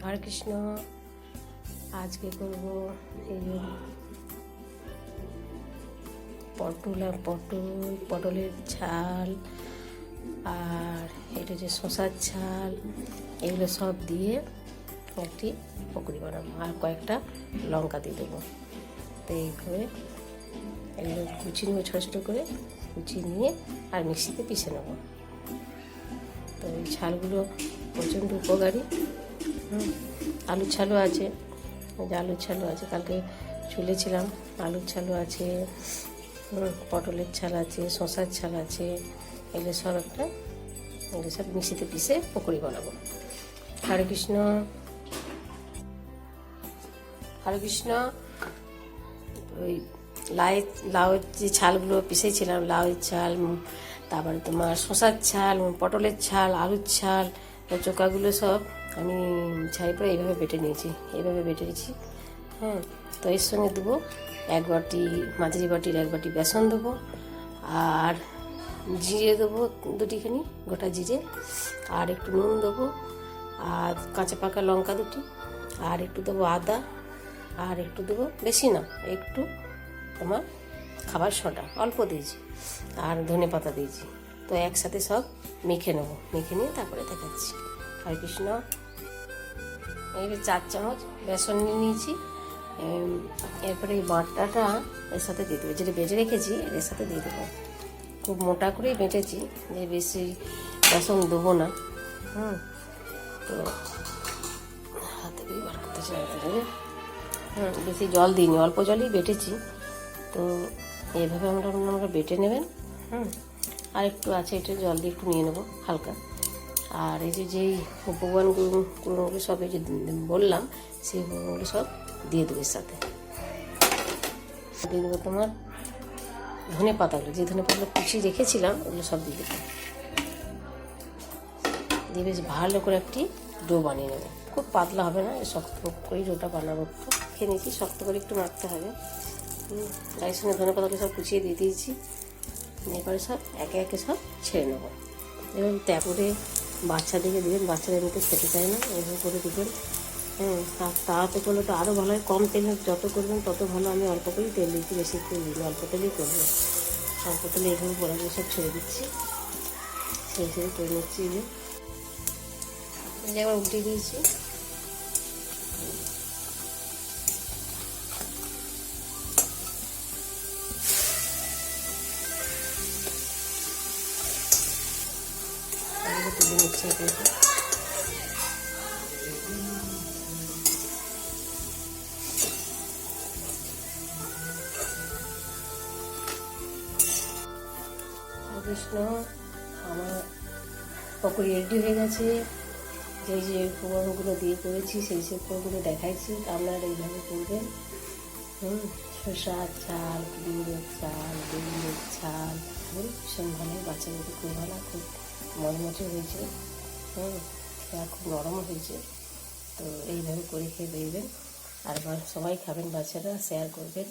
হরে কৃষ্ণ। আজকে করব এই যে পটলের ঝাল, আর এটা যে শশার ঝাল, এগুলো সব দিয়ে একটি পকোড়ি বানাবো। আর কয়েকটা লঙ্কা দিয়ে দেবো। তো এইভাবে এগুলো কুচি নেবো, ছোটো ছোটো করে কুচিয়ে নিয়ে আর মিক্সিতে পিষে নেবো। তো এই ছালগুলো প্রচণ্ড উপকারী। আলুর ছালও আছে, আলুর ছালও আছে, কালকে চুলেছিলাম। আলুর ছালও আছে, পটলের ছাল আছে, শশার ছাল আছে। এগুলো সব এগুলো সব মিক্সিতে পিষে পকোড়ি বানাবো। হরে কৃষ্ণ, হরে কৃষ্ণ। ওই লাউয়ের যে ছালগুলো পিষেছিলাম, লাউয়ের ছাল, তারপরে তোমার শশার ছাল, পটলের ছাল, আলুর ছাল, চোকাগুলো সব আমি ছাই পরে এইভাবে বেটে নিয়েছি, এইভাবে বেটে নিয়েছি। তো এর সঙ্গে দেবো এক বাটি, মাঝারি বাটির এক বাটি বেসন দেবো, আর জিরে দেবো দুটিখানি, গোটা জিরে, আর একটু নুন দেবো, আর কাঁচা পাকা লঙ্কা দুটি, আর একটু দেবো আদা, আর একটু দেবো, বেশি না, একটু তোমার খাবার সোডা অল্প দিয়েছি, আর ধনে পাতা দিয়েছি। তো একসাথে সব মেখে নেবো, মেখে নিয়ে তারপরে দেখাচ্ছি। হরে কৃষ্ণ। এই 4 চামচ বেসন নিয়ে নিয়েছি। এরপরে এই বাটাটা এর সাথে দিয়ে দেবো, যেটা বেটে রেখেছি এর সাথে দিয়ে দেবো। খুব মোটা করেই বেটেছি, যে বেশি বেসন দেবো না। তো হাতে দিয়ে বার করতে চাইতে হবে। বেশি জল দিইনি, অল্প জলেই বেটেছি। তো এইভাবে আমরা বেটে নেবেন। আর একটু আছে, এটা জল দিয়ে একটু নিয়ে নেবো হালকা। আর এই যেই উপকরণগুলো সব এই যে বললাম, সেই উপকরণগুলো সব দিয়ে দেবো এর সাথে। দিয়ে দেবো তোমার ধনে পাতাগুলো, যে ধনে পাতাগুলো কুচিয়ে রেখেছিলাম ওগুলো সব দিয়ে দেবো। দিয়ে বেশ ভালো করে একটি ডো বানিয়ে নেবো। খুব পাতলা হবে না, শক্ত করেই ডোটা বানাবো। একটু খেয়ে নিয়েছি, শক্ত করে একটু মাখতে হবে। তাই সঙ্গে ধনে পাতাগুলো সব কুচিয়ে দিয়ে দিয়েছি। এরপরে সব একে একে সব ছেড়ে নেবো। এবার তারপরে বাচ্চাদেরকে দিবেন, বাচ্চারা এমনিতে খেতে চায় না, এভাবে করে দিবেন। আর তাড়াতে করলে তো আরও ভালো হয়। কম তেল যত করবেন তত ভালো। আমি অল্প করেই তেল দিচ্ছি, বেশি তেল দিই, অল্প তেলেই করবো। অল্প তেলে এইভাবে পোড়াগুলো সব ছেড়ে দিচ্ছি, ছেড়ে ছেড়ে করে নিচ্ছি। যে এবার উল্টে দিয়েছি। তুলে নিচ্ছি আপনাকে। কৃষ্ণ, আমার পকোড়ি রেডি হয়ে গেছে। যে উপকরণগুলো দিয়ে করেছি সেই সব উপকরণগুলো দেখাইছি, আপনারা এইভাবে করবেন। শসার ছাল, কুমড়োর ছাল, বেগুনের ছাল, ভীষণ ভালো, বাচ্চাদেরকে খুব ভালো, খুব মচমচে হয়েছে। খুব নরমও হয়েছে। তো এইভাবে করে খেয়ে দেখবেন, আর সবাই খাবেন, বাচ্চারা শেয়ার করবেন।